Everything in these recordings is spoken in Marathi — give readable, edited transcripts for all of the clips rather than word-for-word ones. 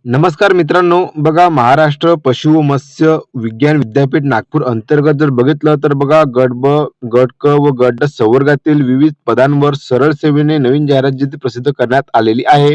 नमस्कार मित्रांनो, बघा महाराष्ट्र पशु व मत्स्य विज्ञान विद्यापीठ नागपूर अंतर्गत जर बघितलं तर बघा गट ब, गट क व गट ड संवर्गातील विविध पदांवर सरळ सेवेने नवीन जाहिरात जी ती प्रसिद्ध करण्यात आलेली आहे.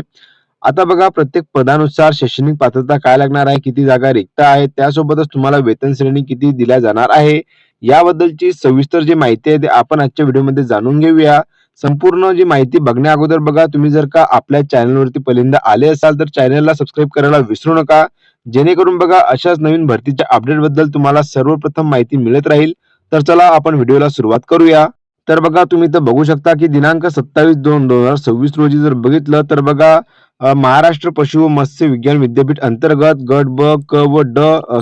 आता बघा प्रत्येक पदानुसार शैक्षणिक पात्रता काय लागणार आहे, किती जागा रिक्त आहेत, त्यासोबतच तुम्हाला वेतन श्रेणी किती दिल्या जाणार आहे, याबद्दलची सविस्तर जी माहिती आहे, ते आपण आजच्या व्हिडिओमध्ये जाणून घेऊया. संपूर्ण जी माहिती बघण्या अगोदर बघा तुम्ही जर का आपल्या चॅनलवरती पहिल्यांदा आले असाल तर चॅनलला सबस्क्राईब करायला विसरू नका, जेणेकरून बघा अशाच नवीन भरतीच्या अपडेट बद्दल तुम्हाला सर्वप्रथम माहिती मिळत राहील. तर चला आपण व्हिडिओला सुरुवात करूया. तर बघा तुम्ही इथं बघू शकता की दिनांक 27/2/2026 रोजी जर बघितलं तर बघा महाराष्ट्र पशु व मत्स्य विज्ञान विद्यापीठ अंतर्गत गट ब, क व ड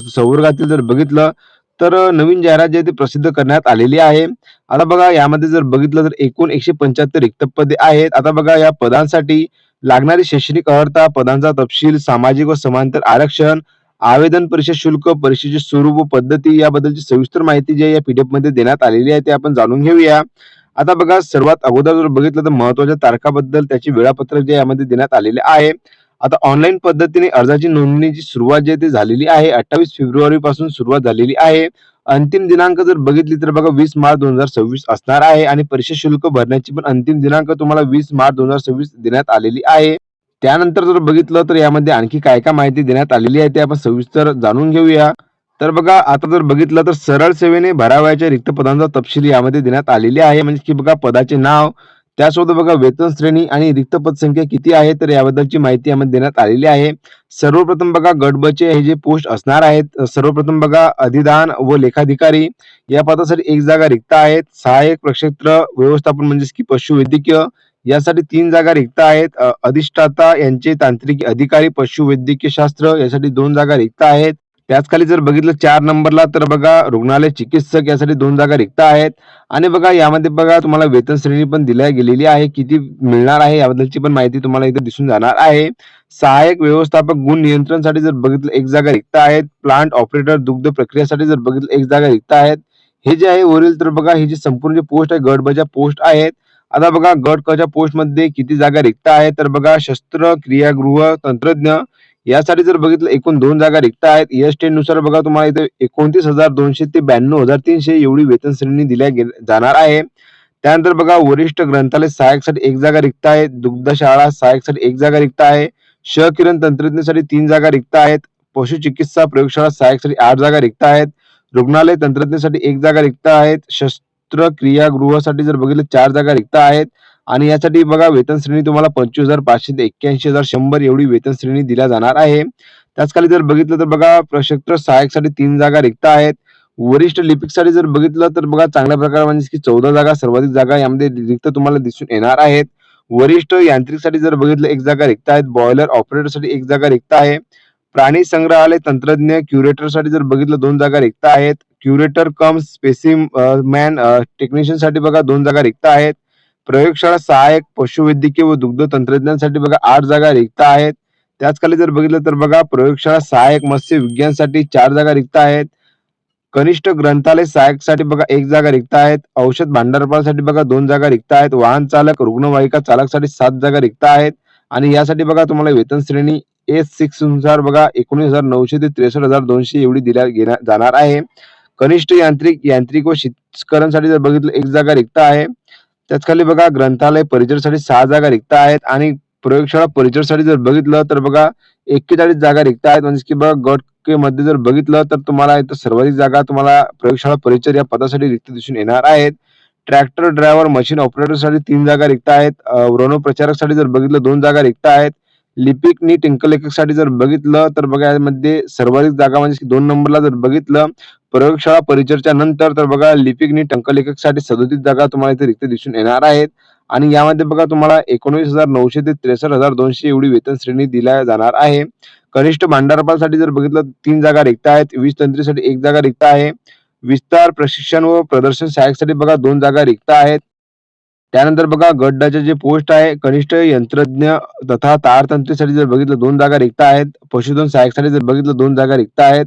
संवर्गातील जर बघितलं तर नवीन जाहिरात जी आहे ती प्रसिद्ध करण्यात आलेली आहे. आता बघा यामध्ये जर बघितलं तर एकूण 175 रिक्त पदे आहेत. आता बघा या पदांसाठी लागणारी शैक्षणिक अर्हता, पदांचा तपशील, सामाजिक व समांतर आरक्षण, आवेदन परीक्षा शुल्क, परीक्षेचे स्वरूप व पद्धती याबद्दलची सविस्तर माहिती जी आहे या पीडीएफ मध्ये देण्यात आलेली आहे, ते आपण जाणून घेऊया. आता बघा सर्वात अगोदर जर बघितलं तर महत्त्वाच्या तारखाबद्दल त्याचे वेळापत्रक जे यामध्ये देण्यात आलेले आहे. आता ऑनलाईन पद्धतीने अर्जाची नोंदणीची सुरुवात जी आहे ती झालेली आहे. 28 फेब्रुवारी पासून सुरुवात झालेली आहे. अंतिम दिनांक जर बघितली तर बघा 20 मार्च 2026 असणार आहे आणि परीक्षा शुल्क भरण्याची पण अंतिम दिनांक तुम्हाला 20 मार्च 2026 देण्यात आलेली आहे. त्यानंतर जर बघितलं तर यामध्ये आणखी काय काय माहिती देण्यात आलेली आहे ते आपण सविस्तर जाणून घेऊया. तर बघा आता जर बघितलं तर सरळ सेवेने भरावयाच्या रिक्त पदांचा तपशील यामध्ये देण्यात आलेली आहे. म्हणजे की बघा पदाचे नाव, त्यासोबत बघा वेतन श्रेणी आणि रिक्त पदसंख्या किती आहे तर याबद्दलची माहिती यामध्ये देण्यात आलेली आहे. सर्वप्रथम बघा गट ब चे हे जे पोस्ट असणार आहेत, सर्वप्रथम बघा अधिदान व लेखाधिकारी या पदासाठी एक जागा रिक्त आहेत. सहाय्यक प्रक्षेत्र व्यवस्थापन म्हणजे की पशुवैद्यकीय यासाठी 3 जागा रिक्त आहेत. अधिष्ठाता यांचे तांत्रिक अधिकारी पशुवैद्यकीय शास्त्र यासाठी 2 जागा रिक्त आहेत. त्याच खाली जर बघितलं 4 नंबरला तर बघा रुग्णालय चिकित्सक यासाठी 2 जागा रिक्त आहेत. आणि बघा यामध्ये बघा तुम्हाला वेतन श्रेणी पण दिल्या गेलेली आहे, किती मिळणार आहे याबद्दलची पण माहिती तुम्हाला इथे दिसून जाणार आहे. सहाय्यक व्यवस्थापक गुण नियंत्रणसाठी जर बघितलं एक जागा रिक्त आहेत. प्लांट ऑपरेटर दुग्ध प्रक्रियासाठी जर बघितलं एक जागा रिक्त आहेत. हे जे आहे वरील तर बघा ही जी संपूर्ण जी पोस्ट आहे गट ब च्या पोस्ट आहेत. आता बघा गट क च्या पोस्ट मध्ये किती जागा रिक्त आहेत तर बघा शस्त्रक्रियागृह तंत्रज्ञ यासाठी जर बघितलं एकूण 2 जागा रिक्त आहेत. ES10 नुसार बघा तुम्हाला इथे 29,200 ते 92,300 एवढी वेतन श्रेणी दिल्या जाणार आहे. त्यानंतर बघा वरिष्ठ ग्रंथालय सहाय्यकसाठी एक जागा रिक्त आहे. दुग्धशाळा सहाय्यकसाठी एक जागा रिक्त आहे. क्षकिरण तंत्रज्ञासाठी 3 जागा रिक्त आहेत. पशुचिकित्सा प्रयोगशाळा सहाय्यकसाठी 8 जागा रिक्त आहेत. रुग्णालय तंत्रज्ञासाठी एक जागा रिक्त आहेत. शस्त्रक्रियागृहासाठी जर बघितलं 4 जागा रिक्त आहेत. आणि यासाठी बघा वेतन श्रेणी तुम्हाला 25,500 ते 81,100 एवढी वेतन श्रेणी दिल्या जाणार आहे. त्याच खाली जर बघितलं तर बघा प्रक्षेत्र सहाय्यकसाठी 3 जागा रिक्त आहेत. वरिष्ठ लिपिकसाठी जर बघितलं तर बघा चांगल्या प्रकारे म्हणजे की 14 जागा सर्वाधिक जागा यामध्ये रिक्त तुम्हाला दिसून येणार आहेत. वरिष्ठ यांत्रिकसाठी जर बघितलं एक जागा रिक्त आहेत. बॉयलर ऑपरेटरसाठी एक जागा रिक्त आहे. प्राणी संग्रहालय तंत्रज्ञ क्युरेटरसाठी जर बघितलं 2 जागा रिक्त आहेत. क्युरेटर कम स्पेसिमॅन टेक्निशियनसाठी बघा 2 जागा रिक्त आहेत. प्रयोगशाळा सहाय्यक पशुवैद्यकीय व दुग्ध तंत्रज्ञानासाठी बघा 8 जागा रिक्त आहेत. त्याच खाली जर बघितलं तर बघा प्रयोगशाळा सहाय्यक मत्स्य विज्ञानसाठी 4 जागा रिक्त आहेत. कनिष्ठ ग्रंथालय सहाय्यकसाठी बघा एक जागा रिक्त आहेत. औषध भांडारपालसाठी बघा 2 जागा रिक्त आहेत. वाहन चालक रुग्णवाहिका चालकसाठी 7 जागा रिक्त आहेत. आणि यासाठी बघा तुम्हाला वेतन श्रेणी S6 नुसार बघा 19,900 ते 63,200 एवढी दिल्या जाणार आहे. कनिष्ठ यांत्रिक व शीतकरणसाठी जर बघितलं एक जागा रिक्त आहे. त्याच खाली बघा ग्रंथालय परिचरसाठी 6 जागा रिक्त आहेत. आणि प्रयोगशाळा परिचरसाठी जर बघितलं तर बघा 41 जागा रिक्त आहेत. म्हणजे की बघा गट क मध्ये जर बघितलं तर तुम्हाला इथं सर्वाधिक जागा तुम्हाला प्रयोगशाळा परिचर या पदासाठी रिक्त दिसून येणार आहेत. ट्रॅक्टर ड्रायव्हर मशीन ऑपरेटरसाठी 3 जागा रिक्त आहेत. व्रणोप्रचारकसाठी जर बघितलं 2 जागा रिक्त आहेत. लिपिक नी टंकलेखकसाठी जर बघितलं तर बघा यामध्ये सर्वाधिक जागा म्हणजे 2 नंबरला जर बघितलं प्रयोगशाळा परिचरच्या नंतर तर बघा लिपिक नी टंकलेखकसाठी 37 जागा तुम्हाला इथे रिक्त दिसून येणार आहेत. आणि यामध्ये बघा तुम्हाला 19,900 ते 63,200 एवढी वेतन श्रेणी दिल्या जाणार आहे. कनिष्ठ भांडारपालसाठी जर बघितलं 3 जागा रिक्त आहेत. वीज तंत्रीसाठी एक जागा रिक्त आहे. विस्तार प्रशिक्षण व प्रदर्शन सहाय्यकसाठी बघा 2 जागा रिक्त आहेत. त्यानंतर बघा गट ड चे जे पोस्ट आहे कनिष्ठ यंत्रज्ञ तथा तारतंत्रीसाठी जर बघितलं 2 जागा रिक्त आहेत. पशुधन सहाय्यकसाठी जर बघितलं 2 जागा रिक्त आहेत.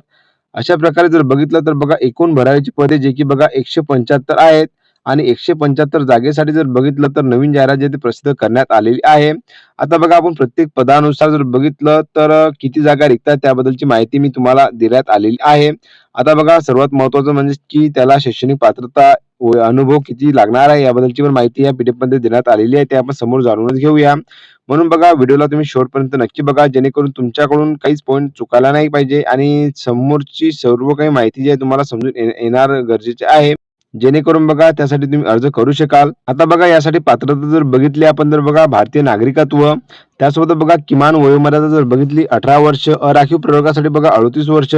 अशा प्रकारे जर बघितलं तर बघा एकूण भरायची पदे जे की बघा 175 आहेत. आणि 175 जागेसाठी जर बघितलं तर नवीन जाहिरात जी आहे ती प्रसिद्ध करण्यात आलेली आहे. आता बघा आपण प्रत्येक पदानुसार जर बघितलं तर किती जागा रिक्त आहेत त्याबद्दलची माहिती मी तुम्हाला देण्यात आलेली आहे. आता बघा सर्वात महत्त्वाचं म्हणजे की त्याला शैक्षणिक पात्रता व अनुभव किती लागणार आहे याबद्दलची पण माहिती या पीडीएफमध्ये देण्यात आलेली आहे. ते आपण समोर जाणूनच घेऊया. म्हणून बघा व्हिडिओला तुम्ही शेवटपर्यंत नक्की बघा जेणेकरून तुमच्याकडून काहीच पॉइंट चुकायला नाही पाहिजे आणि समोरची सर्व काही माहिती जी आहे तुम्हाला समजून येणार गरजेचे आहे. जेणेकरून बघा त्यासाठी तुम्ही अर्ज करू शकाल. आता बघा यासाठी पात्रता जर बघितली आपण तर बघा भारतीय नागरिकत्व, त्यासोबत बघा किमान वयोमर्यादा जर बघितली 18 वर्ष, अराखीव प्रवर्गासाठी बघा 38 वर्ष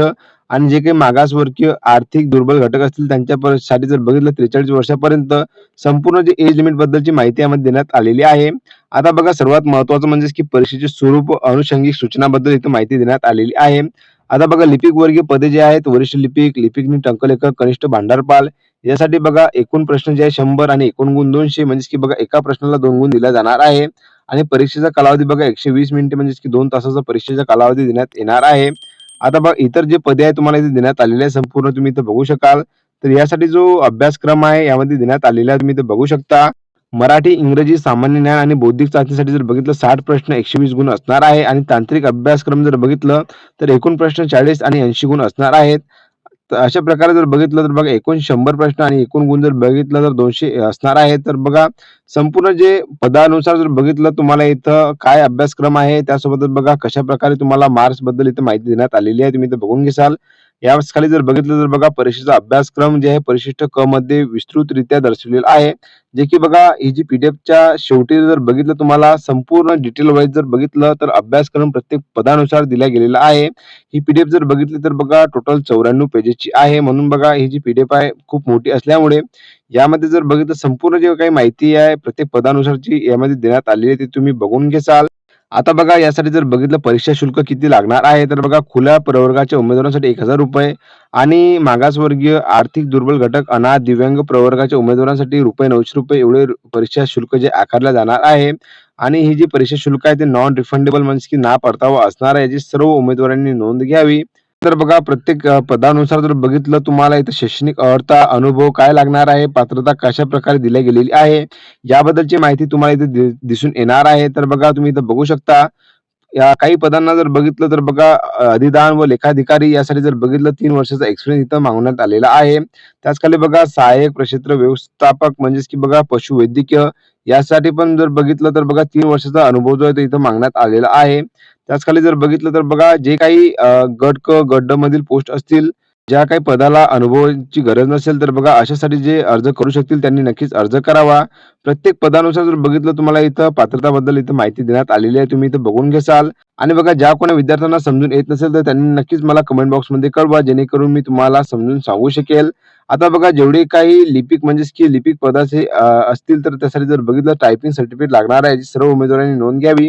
आणि जे काही मागासवर्गीय आर्थिक दुर्बल घटक असतील त्यांच्यासाठी जर बघितलं 43 वर्षापर्यंत संपूर्ण जे एज लिमिट बद्दलची माहिती यामध्ये देण्यात आलेली आहे. आता बघा सर्वात महत्त्वाचं म्हणजे की परीक्षेचे स्वरूप अनुषंगिक सूचनाबद्दल इथे माहिती देण्यात आलेली आहे. आता बघा लिपिक वर्गीय पदे जे आहेत वरिष्ठ लिपिक, लिपिक टंकलेखक, कनिष्ठ भांडारपाल यासाठी बघा एकूण प्रश्न जे आहे 100 आणि एकूण गुण 200 म्हणजे की बघा एका प्रश्नाला 2 गुण दिला जाणार आहे आणि परीक्षेचा कालावधी बघा 120 मिनिटे म्हणजे की 2 तासाचा परीक्षेचा कालावधी देण्यात येणार आहे. आता बघा इतर जे पदे आहेत तुम्हाला इथे देण्यात आलेले आहे संपूर्ण तुम्ही इथे बघू शकाल. तर यासाठी जो अभ्यासक्रम आहे यामध्ये देण्यात आलेला आहे तुम्ही इथे बघू शकता. मराठी, इंग्रजी, सामान्य ज्ञान आणि बौद्धिक चाचणीसाठी जर बघितलं 60 प्रश्न 120 गुण असणार आहे आणि तांत्रिक अभ्यासक्रम जर बघितलं तर एकूण प्रश्न 40 आणि 80 गुण असणार आहेत. तर अशा प्रकारे जर बघितलं तर बघा एकूण 100 प्रश्न आणि एकूण गुण जर बघितलं तर 200 असणार आहे. तर बघा संपूर्ण जे पदानुसार जर बघितलं तुम्हाला इथं काय अभ्यासक्रम आहे त्यासोबतच बघा कशाप्रकारे तुम्हाला मार्क्स बद्दल इथं माहिती देण्यात आलेली आहे. तुम्ही इथं बघून घेसाल. याच खाली जर बघितलं तर बघा परीक्षेचा अभ्यासक्रम जे आहे परिशिष्ट क मध्ये विस्तृतरित्या दर्शवलेला आहे. जे की बघा ही जी पीडीएफच्या शेवटी जर बघितलं तुम्हाला संपूर्ण डिटेल वाईज जर बघितलं तर अभ्यासक्रम प्रत्येक पदानुसार दिला गेलेला आहे. ही पीडीएफ जर बघितली तर बघा टोटल 94 पेजेसची आहे. म्हणून बघा ही जी पीडीएफ आहे खूप मोठी असल्यामुळे यामध्ये जर बघितलं संपूर्ण जे काही माहिती आहे प्रत्येक पदानुसारची यामध्ये देण्यात आलेली आहे ती तुम्ही बघून घेसाल. आता बघा यासाठी जर बघितलं परीक्षा शुल्क किती लागणार आहे तर बघा खुल्या प्रवर्गाच्या उमेदवारांसाठी ₹1000 आणि मागासवर्गीय आर्थिक दुर्बल घटक अनाथ दिव्यांग प्रवर्गाच्या उमेदवारांसाठी ₹900 एवढे परीक्षा शुल्क जे आकारले जाणार आहे आणि ही जी परीक्षा शुल्क आहे ते नॉन रिफंडेबल म्हणजे की ना परतावा असणार आहे याची सर्व उमेदवारांनी नोंद घ्यावी. तर बघा प्रत्येक पदानुसार जर बघितलं तुम्हाला इथं शैक्षणिक अर्हता अनुभव काय लागणार आहे पात्रता कशा प्रकारे दिली गेलेली आहे याबद्दलची माहिती तुम्हाला इथे दिसून येणार आहे. तर बघा तुम्ही इथं बघू शकता या काही पदांना जर बघितलं तर बघा अधिदान व लेखाधिकारी यासाठी जर बघितलं 3 वर्षाचा एक्सपिरियन्स इथं मागण्यात आलेला आहे. त्याच खाली बघा सहाय्यक प्रक्षेत्र व्यवस्थापक म्हणजेच की बघा पशुवैद्यकीय यासाठी पण जर बघितलं तर बघा 3 वर्षाचा अनुभव जो आहे तो इथं मागण्यात आलेला आहे. त्याच खाली जर बघितलं तर बघा जे काही गट क, गट ड मधील पोस्ट असतील ज्या काही पदाला अनुभवाची गरज नसेल तर बघा अशासाठी जे अर्ज करू शकतील त्यांनी नक्कीच अर्ज करावा. प्रत्येक पदानुसार जर बघितलं तुम्हाला इथं पात्रताबद्दल इथं माहिती देण्यात आलेली आहे तुम्ही इथं बघून घेसाल. आणि बघा ज्या कोणी विद्यार्थ्यांना समजून येत नसेल तर त्यांनी नक्कीच मला कमेंट बॉक्समध्ये कळवा जेणेकरून मी तुम्हाला समजून सांगू शकेल. आता बघा जेवढे काही लिपिक म्हणजेच की लिपिक पदाचे असतील तर त्यासाठी जर बघितलं टायपिंग सर्टिफिकेट लागणार आहे याची सर्व उमेदवारांनी नोंद घ्यावी.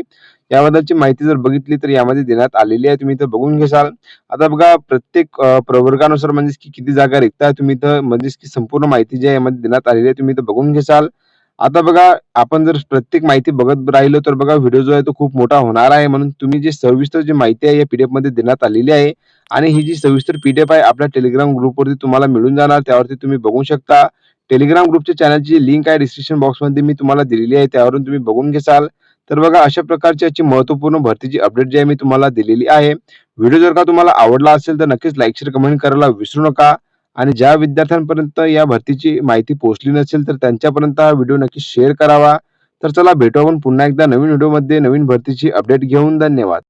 याबद्दलची माहिती जर बघितली तर यामध्ये देण्यात आलेली आहे तुम्ही इथं बघून घेसाल. आता बघा प्रत्येक प्रवर्गानुसार म्हणजेच की किती जागा रिक्त आहे तुम्ही इथं म्हणजेच की संपूर्ण माहिती जी आहे यामध्ये देण्यात आलेली आहे तुम्ही इथं बघून घेसाल. आता बघा आपण जर प्रत्येक माहिती बघत राहिलो तर बघा व्हिडिओ जो आहे तो खूप मोठा होणार आहे. म्हणून तुम्ही जी सविस्तर जी माहिती आहे या पीडीएफ मध्ये देण्यात आलेली आहे आणि ही जी सविस्तर पीडीएफ आहे आपल्या टेलिग्राम ग्रुपवरती तुम्हाला मिळून जाणार त्यावरती तुम्ही बघू शकता. टेलिग्राम ग्रुपच्या चॅनलची लिंक आहे डिस्क्रिप्शन बॉक्समध्ये मी तुम्हाला दिलेली आहे त्यावरून तुम्ही बघून घेसाल. तर बघा अशा प्रकारची याची महत्त्वपूर्ण भरतीची अपडेट जी आहे मी तुम्हाला दिलेली आहे. व्हिडिओ जर का तुम्हाला आवडला असेल तर नक्कीच लाईक शेअर कमेंट करायला विसरू नका आणि ज्या विद्यार्थ्यांपर्यंत या भरतीची माहिती पोहोचली नसेल तर त्यांच्यापर्यंत हा व्हिडिओ नक्की शेअर करावा. तर चला भेटू आपण पुन्हा एकदा नवीन व्हिडिओमध्ये नवीन भरतीची अपडेट घेऊन. धन्यवाद.